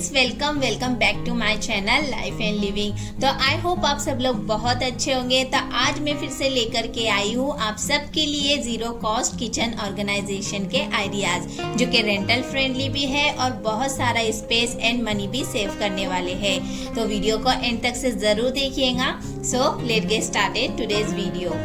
Friends, welcome back to my channel life and living. तो I hope आप सब लोग बहुत अच्छे होंगे। तो आज मैं फिर से लेकर के आई हूँ आप सबके लिए जीरो कॉस्ट किचन ऑर्गेनाइजेशन के आइडियाज, जो कि रेंटल फ्रेंडली भी है और बहुत सारा स्पेस एंड मनी भी सेव करने वाले हैं। तो वीडियो को एंड तक से जरूर देखिएगा। So let's get started today's video.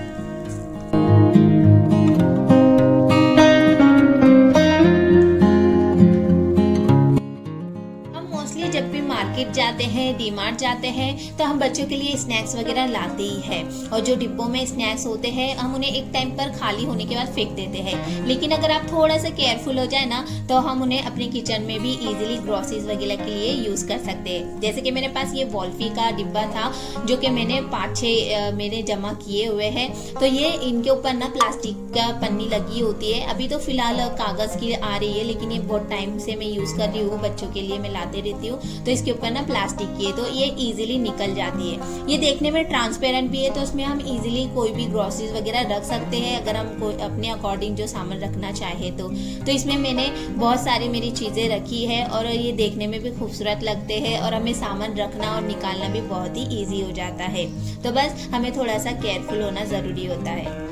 जब भी मार्केट जाते हैं, डीमार्ट जाते हैं, तो हम बच्चों के लिए स्नैक्स वगैरह लाते ही हैं। और जो डिब्बों में स्नैक्स होते हैं हम उन्हें एक टाइम पर खाली होने के बाद फेंक देते हैं। लेकिन अगर आप थोड़ा सा केयरफुल हो जाए ना, तो हम उन्हें अपने किचन में भी इजीली ग्रोसरीज वगैरह के लिए यूज कर सकते हैं। जैसे कि मेरे पास ये वॉल्फी का डिब्बा था, जो कि मैंने 5-6 मैंने जमा किए हुए हैं। तो ये इनके ऊपर ना प्लास्टिक का पन्नी लगी होती है। अभी तो फिलहाल कागज की आ रही है, लेकिन ये बहुत टाइम से मैं यूज कर रही हूँ, बच्चों के लिए मैं लाते रहती हूँ। तो इसके ऊपर ना प्लास्टिक की है, तो ये इजीली निकल जाती है। ये देखने में ट्रांसपेरेंट भी है, तो उसमें हम इजीली कोई भी ग्रोसरीज वगैरह रख सकते हैं, अगर हम अपने अकॉर्डिंग जो सामान रखना चाहे तो इसमें मैंने बहुत सारी मेरी चीजें रखी है और ये देखने में भी खूबसूरत लगते हैं और हमें सामान रखना और निकालना भी बहुत ही ईजी हो जाता है। तो बस हमें थोड़ा सा केयरफुल होना जरूरी होता है।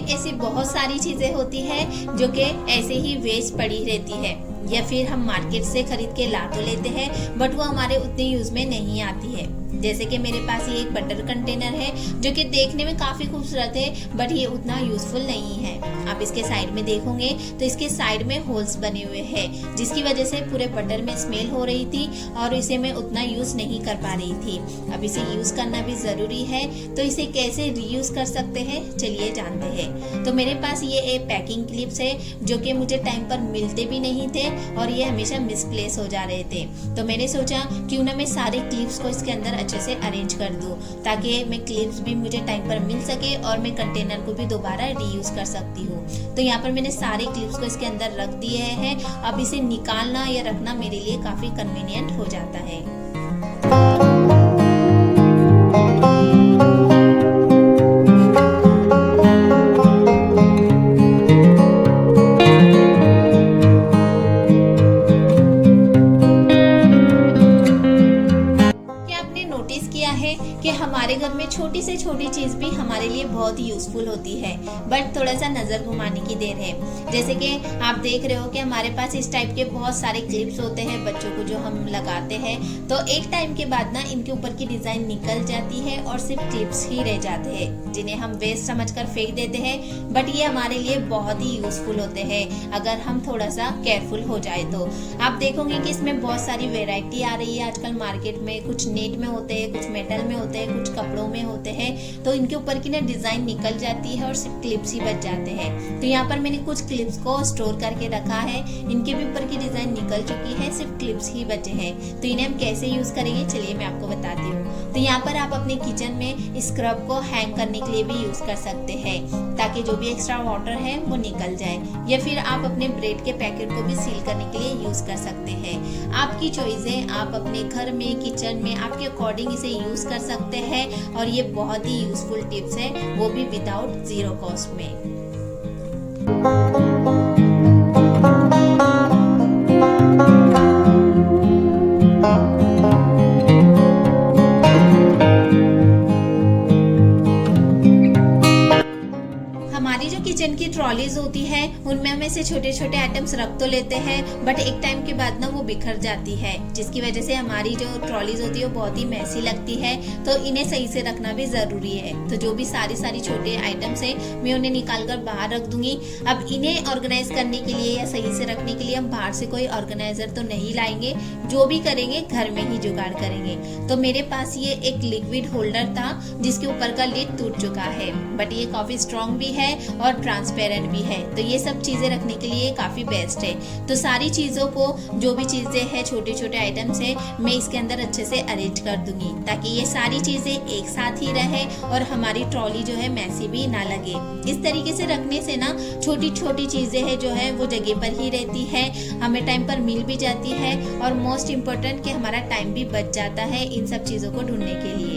ऐसी बहुत सारी चीजें होती है जो कि ऐसे ही वेस्ट पड़ी रहती है, या फिर हम मार्केट से खरीद के ला तो लेते हैं बट वो हमारे उतने यूज में नहीं आती है। जैसे कि मेरे पास ये एक बटर कंटेनर है, जो कि देखने में काफी खूबसूरत है बट ये उतना यूजफुल नहीं है। आप इसके साइड में देखोगे तो इसके साइड में होल्स बने हुए हैं, जिसकी वजह से पूरे बटर में स्मेल हो रही थी और इसे मैं उतना यूज नहीं कर पा रही थी। अब इसे यूज करना भी जरूरी है, तो इसे कैसे रीयूज कर सकते हैं चलिए जानते हैं। तो मेरे पास ये एक पैकिंग क्लिप्स है, जो कि मुझे टाइम पर मिलते भी नहीं थे और ये हमेशा मिसप्लेस हो जा रहे थे। तो मैंने सोचा क्यों ना मैं सारे क्लिप्स को इसके अंदर अच्छे से अरेंज कर दूं, ताकि मैं क्लिप्स भी मुझे टाइम पर मिल सके और मैं कंटेनर को भी दोबारा रीयूज कर सकती हूँ। तो यहाँ पर मैंने सारे क्लिप्स को इसके अंदर रख दिए हैं। अब इसे निकालना या रखना मेरे लिए काफी कन्वीनियंट हो जाता है। कि हमारे घर में छोटी से छोटी चीज भी हमारे लिए बहुत ही यूजफुल होती है, बट थोड़ा सा नजर घुमाने की देर है। जैसे कि आप देख रहे हो कि हमारे पास इस टाइप के बहुत सारे क्लिप्स होते हैं बच्चों को जो हम लगाते हैं। तो एक टाइम के बाद ना इनके ऊपर की डिजाइन निकल जाती है और सिर्फ क्लिप्स ही रह जाते हैं, जिन्हें हम वेस्ट समझकर फेंक देते हैं। बट ये हमारे लिए बहुत ही यूजफुल होते हैं अगर हम थोड़ा सा केयरफुल हो जाए तो। आप देखोगे कि इसमें बहुत सारी वेराइटी आ रही है आजकल मार्केट में। कुछ नेट में होते हैं, कुछ मेटल में होते हैं, कुछ कपड़ों में होते हैं। तो इनके ऊपर की ना डिजाइन निकल जाती है और सिर्फ क्लिप्स ही बच जाते हैं। तो यहाँ पर मैंने कुछ क्लिप्स को स्टोर करके रखा है, इनके भी ऊपर की डिजाइन निकल चुकी है, सिर्फ क्लिप्स ही बचे हैं। तो इन्हें हम कैसे यूज करेंगे चलिए मैं आपको बताती हूँ। तो यहाँ पर आप अपने किचन में स्क्रब को हैंग करने के लिए भी यूज कर सकते हैं, ताकि जो भी एक्स्ट्रा वाटर है वो निकल जाए। या फिर आप अपने ब्रेड के पैकेट को भी सील करने के लिए यूज कर सकते हैं। आपकी चॉइस है, आप अपने घर में किचन में आपके अकॉर्डिंग इसे यूज कर सकते हैं। और ये बहुत ही यूजफुल टिप्स है, वो भी विदाउट जीरो कॉस्ट में। हमारी जो किचन की ट्रॉलीज होती है उनमें हम ऐसे छोटे छोटे आइटम्स रख तो लेते हैं, बट एक टाइम के बाद ना वो बिखर जाती है, जिसकी वजह से हमारी जो ट्रॉलीज होती है वो बहुत ही मैसी लगती है। तो इन्हें सही से रखना भी जरूरी है। तो जो भी सारी छोटे आइटम्स है मैं उन्हें निकाल कर बाहर रख दूंगी। अब इन्हें ऑर्गेनाइज करने के लिए या सही से रखने के लिए हम बाहर से कोई ऑर्गेनाइजर तो नहीं लाएंगे, जो भी करेंगे घर में ही जुगाड़ करेंगे। तो मेरे पास ये एक लिक्विड होल्डर था, जिसके ऊपर का लिड टूट चुका है, बट ये काफी स्ट्रॉन्ग भी है और ट्रांसपेरेंट भी है। तो ये सब चीज़ें रखने के लिए काफ़ी बेस्ट है। तो सारी चीज़ों को, जो भी चीज़ें हैं, छोटे छोटे आइटम्स है, मैं इसके अंदर अच्छे से अरेंज कर दूंगी ताकि ये सारी चीज़ें एक साथ ही रहे और हमारी ट्रॉली जो है मैसी भी ना लगे। इस तरीके से रखने से ना छोटी छोटी चीज़ें हैं जो है वो जगह पर ही रहती है, हमें टाइम पर मिल भी जाती है और मोस्ट इम्पोर्टेंट कि हमारा टाइम भी बच जाता है इन सब चीज़ों को ढूंढने के लिए।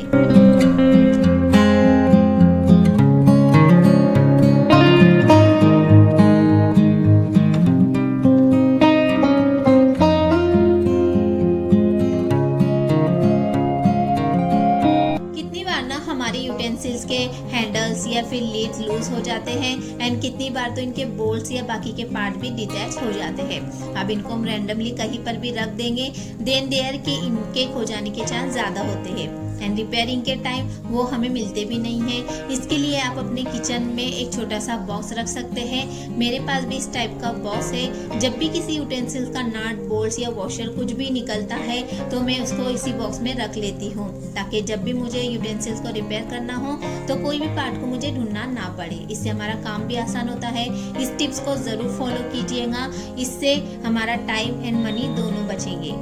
हमारे यूटेंसिल्स के हैंडल्स या फिर लीड्स लूज हो जाते हैं एंड कितनी बार तो इनके बोल्ट्स या बाकी के पार्ट भी डिटैच हो जाते हैं। अब इनको हम रैंडमली कहीं पर भी रख देंगे, देन देयर कि इनके खो जाने के चांस ज़्यादा होते हैं एंड रिपेयरिंग के टाइम वो हमें मिलते भी नहीं है। इसके लिए आप अपने किचन में एक छोटा सा बॉक्स रख सकते हैं। मेरे पास भी इस टाइप का बॉक्स है। जब भी किसी यूटेंसिल्स का नट, बोल्ट्स या वॉशर कुछ भी निकलता है तो मैं उसको इसी बॉक्स में रख लेती हूँ ताकि जब भी मुझे यूटेंसिल्स को रिपेयर करना हो तो कोई भी पार्ट को मुझे ढूंढना ना पड़े। इससे हमारा काम भी आसान होता है। इस टिप्स को ज़रूर फॉलो कीजिएगा, इससे हमारा टाइम एंड मनी दोनों बचेंगे।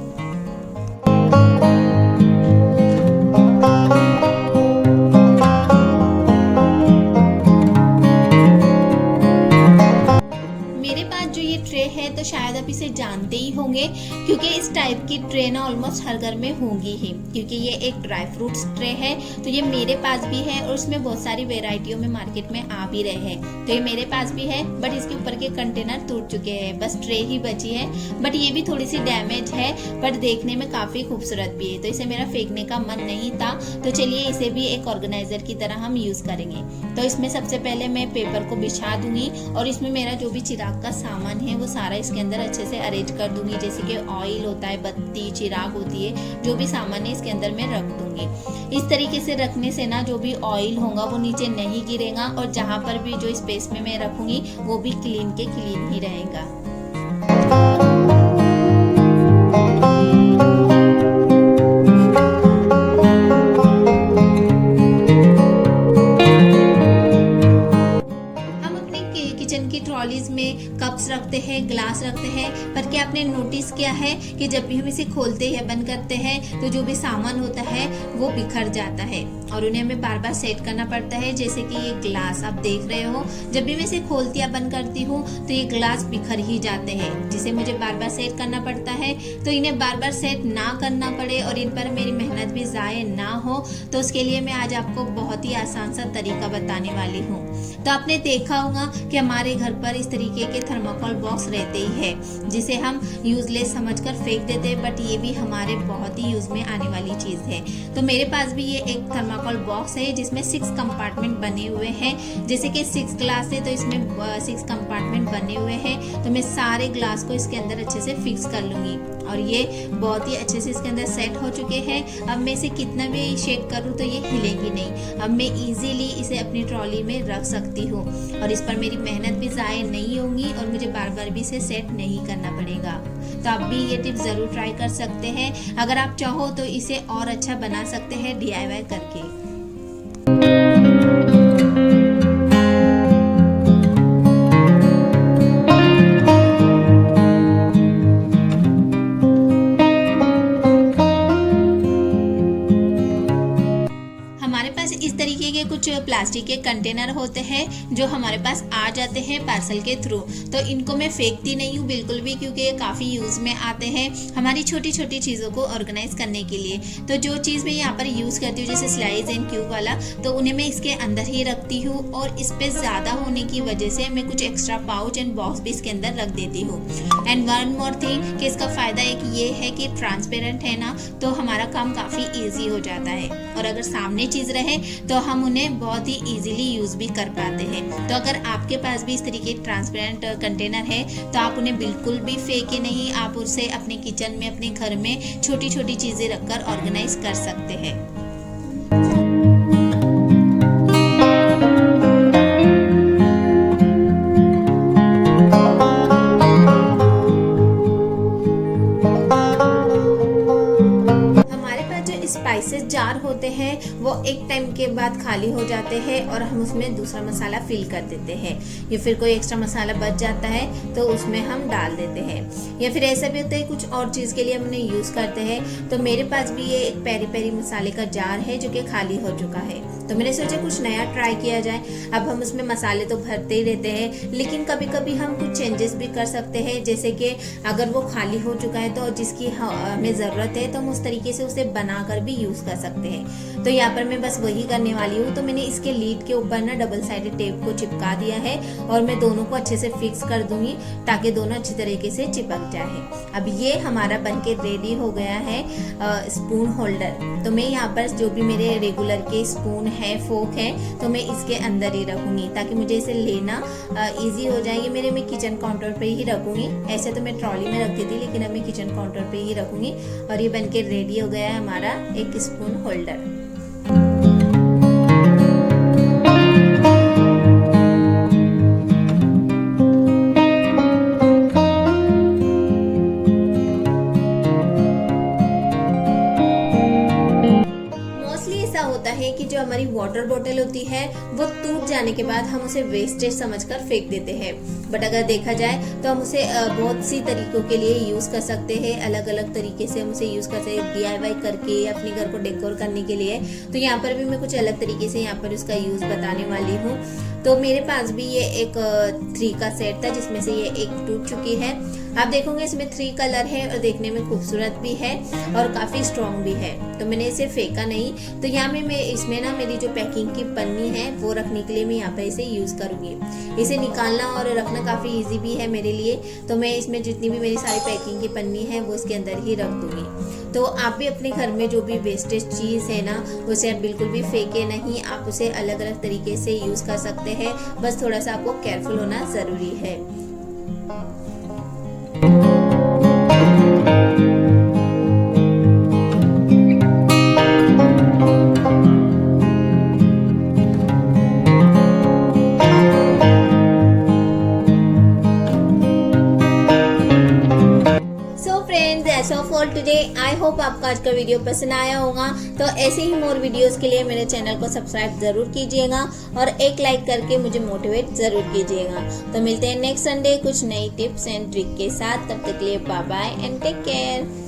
है तो शायद आप इसे जानते ही होंगे क्योंकि इस टाइप की ट्रे ना ऑलमोस्ट हर घर में होंगी ही, क्योंकि ये एक ड्राई फ्रूट्स ट्रे है। तो ये मेरे पास भी है और इसमें बहुत सारी वेराइटियों में मार्केट में आ भी रहे हैं। तो ये मेरे पास भी है बट इसके ऊपर के कंटेनर टूट चुके हैं, बस ट्रे ही बची है। बट ये भी थोड़ी सी डैमेज है बट देखने में काफी खूबसूरत भी है, तो इसे मेरा फेंकने का मन नहीं था। तो चलिए इसे भी एक ऑर्गेनाइजर की तरह हम यूज करेंगे। तो इसमें सबसे पहले मैं पेपर को बिछा दूंगी और इसमें मेरा जो भी चिराग का सामान है वो सारा इसके अंदर अच्छे से अरेंज कर दूंगी। जैसे कि ऑयल होता है, बत्ती, चिराग होती है, जो भी सामान है इसके अंदर मैं रख दूंगी। इस तरीके से रखने से ना जो भी ऑयल होगा वो नीचे नहीं गिरेगा और जहाँ पर भी जो स्पेस में मैं रखूंगी वो भी क्लीन के क्लीन ही रहेगा। ट्रॉलीज में कप्स रखते हैं, ग्लास रखते हैं, पर क्या आपने नोटिस किया है कि जब भी हम इसे खोलते हैं, बंद करते हैं तो जो भी सामान होता है वो बिखर जाता है और उन्हें हमें बार बार सेट करना पड़ता है। जैसे कि ये ग्लास आप देख रहे हो, जब भी मैं इसे खोलती या बंद करती हूँ तो ये ग्लास बिखर ही जाते हैं, जिसे मुझे बार बार सेट करना पड़ता है। तो इन्हें बार बार सेट ना करना पड़े और इन पर मेरी मेहनत भी ज़ाय ना हो, तो उसके लिए मैं आज आपको बहुत ही आसान सा तरीका बताने वाली हूँ। तो आपने देखा होगा कि हमारे घर पर इस तरीके के थर्माकोल बॉक्स रहते ही है जिसे हम यूजलेस समझकर फेंक देते हैं, बट ये भी हमारे बहुत ही यूज में आने वाली चीज है। तो मेरे पास भी ये एक थर्माकोल बॉक्स है जिसमें 6 कंपार्टमेंट बने हुए हैं। जैसे कि 6 ग्लास है तो इसमें 6 कंपार्टमेंट बने हुए हैं। तो मैं सारे ग्लास को इसके अंदर अच्छे से फिक्स कर लूंगी और ये बहुत ही अच्छे से इसके अंदर सेट हो चुके हैं। अब मैं इसे कितना भी शेक करूँ तो ये हिलेगी नहीं। अब मैं इजीली इसे अपनी ट्रॉली में रख सकती हूँ और इस पर मेरी मेहनत भी ज़ाय नहीं होगी और मुझे बार बार भी इसे सेट नहीं करना पड़ेगा। तो आप भी ये टिप ज़रूर ट्राई कर सकते हैं। अगर आप चाहो तो इसे और अच्छा बना सकते हैं DIY करके। कुछ प्लास्टिक के कंटेनर होते हैं जो हमारे पास आ जाते हैं पार्सल के थ्रू, तो इनको मैं फेंकती नहीं हूँ बिल्कुल भी, क्योंकि ये काफ़ी यूज़ में आते हैं हमारी छोटी छोटी चीज़ों को ऑर्गेनाइज करने के लिए। तो जो चीज़ मैं यहाँ पर यूज़ करती हूँ जैसे स्लाइस एंड क्यूब वाला, तो उन्हें मैं इसके अंदर ही रखती हूँ और इस पर ज़्यादा होने की वजह से मैं कुछ एक्स्ट्रा पाउच एंड बॉक्स भी इसके अंदर रख देती हूँ। एंड वन मोर थिंग कि इसका फ़ायदा एक ये है कि ट्रांसपेरेंट है ना, तो हमारा काम काफ़ी ईजी हो जाता है और अगर सामने चीज़ रहे तो हम उन्हें बहुत ही इजीली यूज भी कर पाते हैं। तो अगर आपके पास भी इस तरीके ट्रांसपेरेंट कंटेनर है तो आप उन्हें बिल्कुल भी फेंके नहीं, आप उसे अपने किचन में, अपने घर में छोटी छोटी चीजें रखकर ऑर्गेनाइज कर सकते हैं। स्पाइसेस जार होते हैं वो वो एक टाइम के बाद खाली हो जाते हैं और हम उसमें दूसरा मसाला फिल कर देते हैं, या फिर कोई एक्स्ट्रा मसाला बच जाता है तो उसमें हम डाल देते हैं, या फिर ऐसा भी होता है कुछ और चीज़ के लिए हम उन्हें यूज़ करते हैं। तो मेरे पास भी ये एक पेरी पेरी मसाले का जार है जो कि खाली हो चुका है, तो मैंने सोचा कुछ नया ट्राई किया जाए। अब हम उसमें मसाले तो भरते ही रहते हैं, लेकिन कभी कभी हम कुछ चेंजेस भी कर सकते हैं, जैसे कि अगर वो खाली हो चुका है तो जिसकी हमें ज़रूरत है तो हम उस तरीके से उसे बनाकर भी यूज़ कर सकते हैं। तो यहाँ पर मैं बस वही करने वाली हूँ। तो मैंने इसके लीड के ऊपर ना डबल साइडेड टेप को चिपका दिया है और मैं दोनों को अच्छे से फिक्स कर दूंगी ताकि दोनों अच्छी तरीके से चिपक जाए। अब ये हमारा बनके रेडी हो गया है स्पून होल्डर। तो मैं यहाँ पर जो भी मेरे रेगुलर के स्पून है, फोक है, तो मैं इसके अंदर ही रखूंगी ताकि मुझे इसे लेना इजी हो जाए। ये मेरे मैं किचन काउंटर पे ही रखूंगी, ऐसे तो मैं ट्रॉली में रखती थी लेकिन अब मैं किचन काउंटर पे ही रखूंगी। और ये बनके रेडी हो गया है हमारा एक स्पून होल्डर। होता है कि जो हमारी वाटर बॉटल होती है वो टूट जाने के बाद हम उसे वेस्टेज समझकर फेंक देते हैं, बट अगर देखा जाए तो हम उसे बहुत सी तरीकों के लिए यूज कर सकते हैं। अलग अलग तरीके से हम उसे यूज कर सकते हैं, DIY करके अपने घर को डेकोर करने के लिए। तो यहाँ पर भी मैं कुछ अलग तरीके से यहाँ पर उसका यूज बताने वाली हूँ। तो मेरे पास भी ये एक 3 का सेट था जिसमें से ये एक टूट चुकी है। आप देखोगे इसमें 3 कलर है और देखने में खूबसूरत भी है और काफी स्ट्रॉन्ग भी है, तो मैंने इसे फेंका नहीं। तो यहाँ में मैं इसमें ना मेरी जो पैकिंग की पन्नी है वो रखने के लिए मैं यहाँ पे इसे यूज करूंगी। इसे निकालना और रखना काफी इजी भी है मेरे लिए, तो मैं इसमें जितनी भी मेरी सारी पैकिंग की पन्नी है वो इसके अंदर ही रख दूंगी। तो आप भी अपने घर में जो भी वेस्टेज चीज है ना उसे आप बिल्कुल भी फेंके नहीं, आप उसे अलग अलग तरीके से यूज कर सकते हैं। बस थोड़ा सा आपको केयरफुल होना जरूरी है। That's all for today. I hope आपको आज का वीडियो पसंद आया होगा। तो ऐसे ही मोर वीडियोस के लिए मेरे चैनल को सब्सक्राइब जरूर कीजिएगा और एक लाइक करके मुझे मोटिवेट जरूर कीजिएगा। तो मिलते हैं नेक्स्ट संडे कुछ नई टिप्स एंड ट्रिक के साथ। तब तक के लिए bye bye and take care.